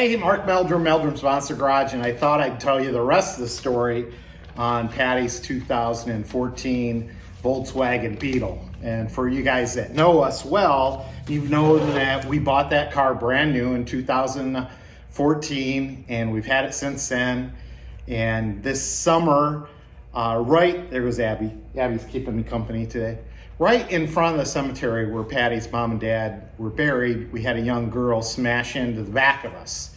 Hey, Mark Meldrum's Monster Garage, and I thought I'd tell you the rest of the story on Patty's 2014 Volkswagen Beetle. And for you guys that know us well, you've known that we bought that car brand new in 2014, and we've had it since then. And this summer, there goes Abby. Abby's keeping me company today. Right in front of the cemetery where Patty's mom and dad were buried, we had a young girl smash into the back of us.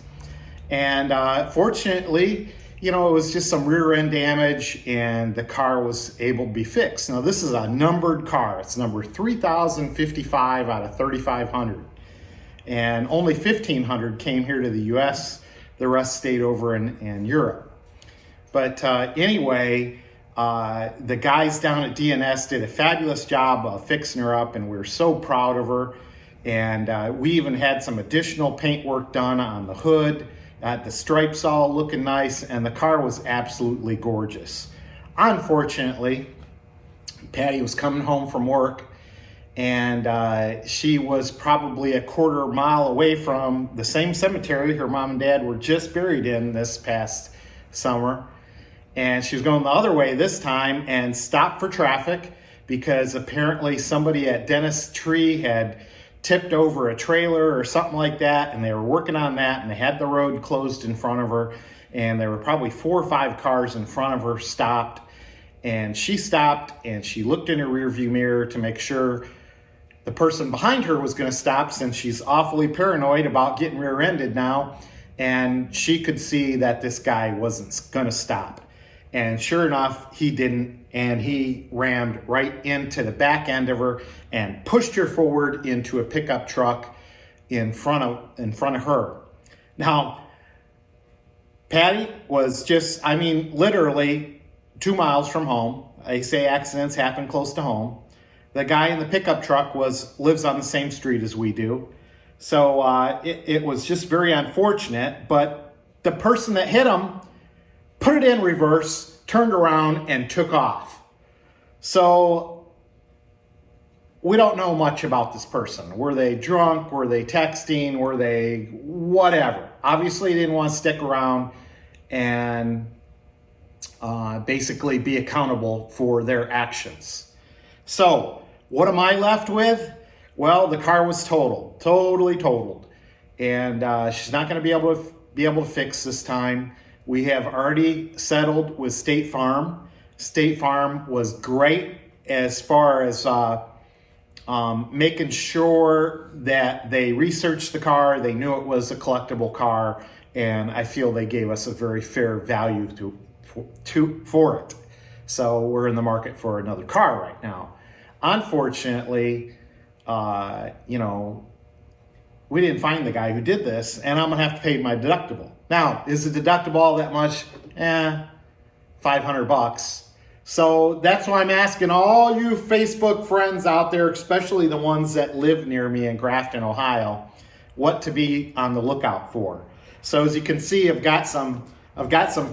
And fortunately, it was just some rear end damage and the car was able to be fixed. Now, this is a numbered car. It's number 3055 out of 3500. And only 1500 came here to the US. The rest stayed over in Europe. But anyway, the guys down at DNS did a fabulous job of fixing her up, and we were so proud of her. And we even had some additional paint work done on the hood, the stripes all looking nice, and the car was absolutely gorgeous. Unfortunately, Patty was coming home from work, and she was probably a quarter mile away from the same cemetery her mom and dad were just buried in this past summer. And she was going the other way this time and stopped for traffic because apparently somebody at Dennis Tree had tipped over a trailer or something like that, and they were working on that, and they had the road closed in front of her, and there were probably 4 or 5 cars in front of her stopped, and she stopped and she looked in her rearview mirror to make sure the person behind her was going to stop, since she's awfully paranoid about getting rear-ended now, and she could see that this guy wasn't going to stop. And sure enough, he didn't, and he rammed right into the back end of her and pushed her forward into a pickup truck in front of her. Now, Patty was just, literally 2 miles from home. They say accidents happen close to home. The guy in the pickup truck lives on the same street as we do. So it was just very unfortunate, but the person that hit him put it in reverse, turned around, and took off. So we don't know much about this person. Were they drunk? Were they texting? Were they whatever? Obviously, they didn't want to stick around and basically be accountable for their actions. So what am I left with? Well, the car was totally totaled. And she's not going to be able to fix this time. We have already settled with State Farm. State Farm was great as far as making sure that they researched the car, they knew it was a collectible car, and I feel they gave us a very fair value for it. So we're in the market for another car right now. Unfortunately, we didn't find the guy who did this, and I'm gonna have to pay my deductible. Now, is the deductible all that much? $500. So that's why I'm asking all you Facebook friends out there, especially the ones that live near me in Grafton, Ohio, what to be on the lookout for. So as you can see, I've got some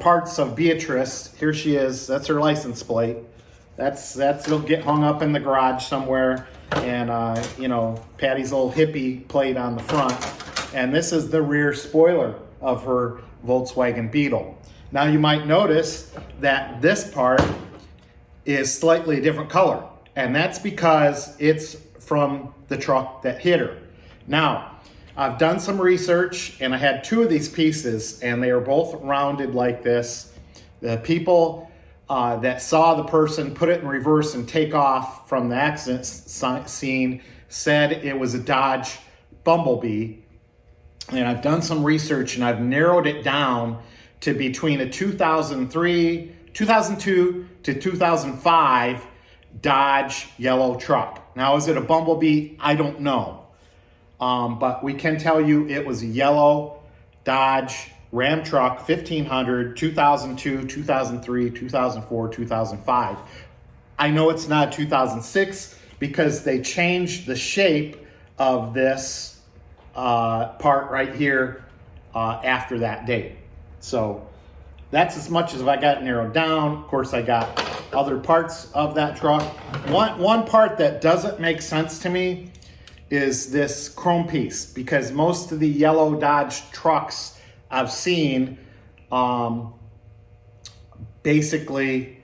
parts of Beatrice. Here she is. That's her license plate. It'll get hung up in the garage somewhere. And Patty's little hippie plate on the front. And this is the rear spoiler of her Volkswagen Beetle. Now you might notice that this part is slightly a different color, and that's because it's from the truck that hit her. Now, I've done some research, and I had 2 of these pieces, and they are both rounded like this. The people that saw the person put it in reverse and take off from the accident scene said it was a Dodge Bumblebee. And I've done some research, and I've narrowed it down to between a 2002 to 2005 Dodge yellow truck. Now, is it a Bumblebee? I don't know. But we can tell you it was a yellow Dodge Ram truck, 1500, 2002, 2003, 2004, 2005. I know it's not 2006 because they changed the shape of this part right here after that date. So that's as much as I got narrowed down. Of course, I got other parts of that truck. One part that doesn't make sense to me is this chrome piece, because most of the yellow Dodge trucks I've seen basically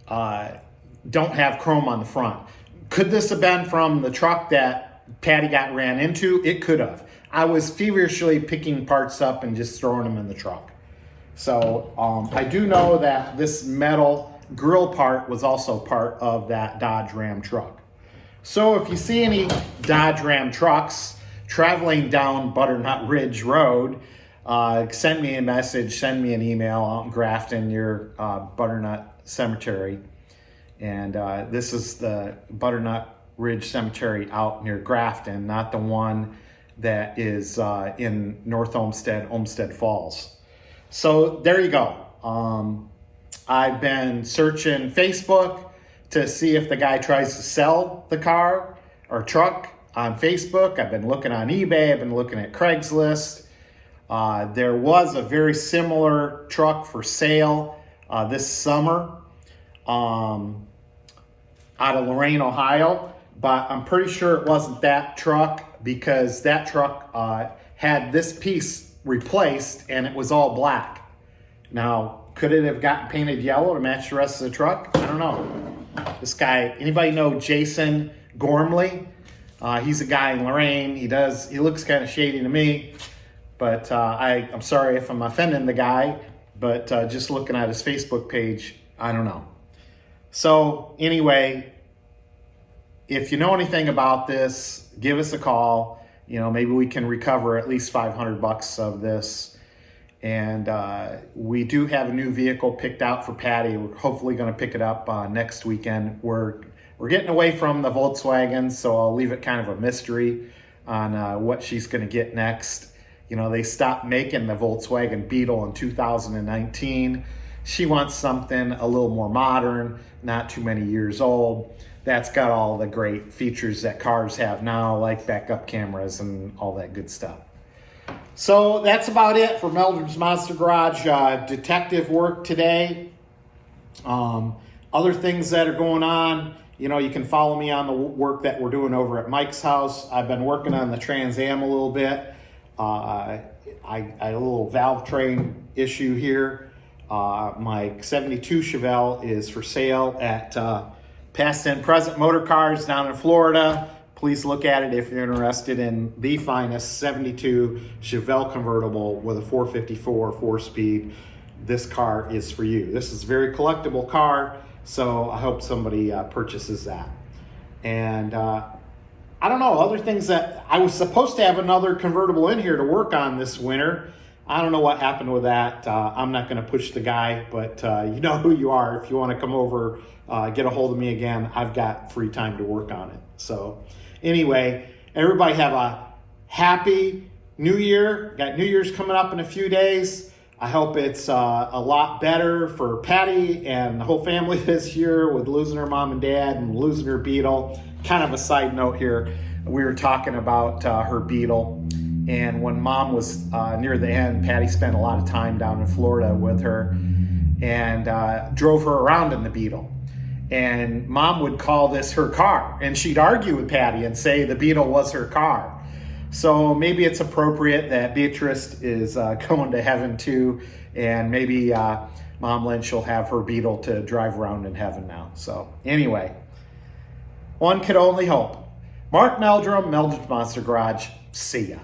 don't have chrome on the front. Could this have been from the truck that Patty got ran into? It could have. I was feverishly picking parts up and just throwing them in the truck. So I do know that this metal grill part was also part of that Dodge Ram truck. So if you see any Dodge Ram trucks traveling down Butternut Ridge Road, send me a message, send me an email out in Grafton, near Butternut Cemetery. And this is the Butternut Ridge Cemetery out near Grafton, not the one that is in North Olmsted Falls. So there you go. I've been searching Facebook to see if the guy tries to sell the car or truck on Facebook. I've been looking on eBay. I've been looking at Craigslist. There was a very similar truck for sale this summer out of Lorain, Ohio, but I'm pretty sure it wasn't that truck, because that truck had this piece replaced and it was all black. Now, could it have gotten painted yellow to match the rest of the truck? I don't know. This guy, anybody know Jason Gormley? He's a guy in Lorain. He looks kind of shady to me, but I'm sorry if I'm offending the guy, but just looking at his Facebook page, I don't know. So anyway, if you know anything about this, give us a call. Maybe we can recover at least $500 of this. And we do have a new vehicle picked out for Patty. We're hopefully going to pick it up next weekend. We're getting away from the Volkswagen, so I'll leave it kind of a mystery on what she's going to get next. They stopped making the Volkswagen Beetle in 2019. She wants something a little more modern, not too many years old. That's got all the great features that cars have now, like backup cameras and all that good stuff. So that's about it for Meldrum's Monster Garage detective work today. Other things that are going on, you can follow me on the work that we're doing over at Mike's house. I've been working on the Trans Am a little bit. I had a little valve train issue here. My 72 Chevelle is for sale at Past and Present Motor Cars down in Florida. Please look at it if you're interested in the finest 72 Chevelle convertible with a 454 4-speed. This car is for you. This is a very collectible car, so I hope somebody purchases that. And I don't know, other things that I was supposed to have another convertible in here to work on this winter. I don't know what happened with that. I'm not going to push the guy, but you know who you are. If you want to come over, get a hold of me again. I've got free time to work on it. So anyway, everybody have a happy New Year. Got New Year's coming up in a few days. I hope it's a lot better for Patty and the whole family this year with losing her mom and dad and losing her Beetle. Kind of a side note here. We were talking about her Beetle. And when Mom was near the end, Patty spent a lot of time down in Florida with her and drove her around in the Beetle. And Mom would call this her car. And she'd argue with Patty and say the Beetle was her car. So maybe it's appropriate that Beatrice is going to heaven too. And maybe Mom Lynch will have her Beetle to drive around in heaven now. So anyway, one could only hope. Mark Meldrum, Meldrum's Monster Garage. See ya.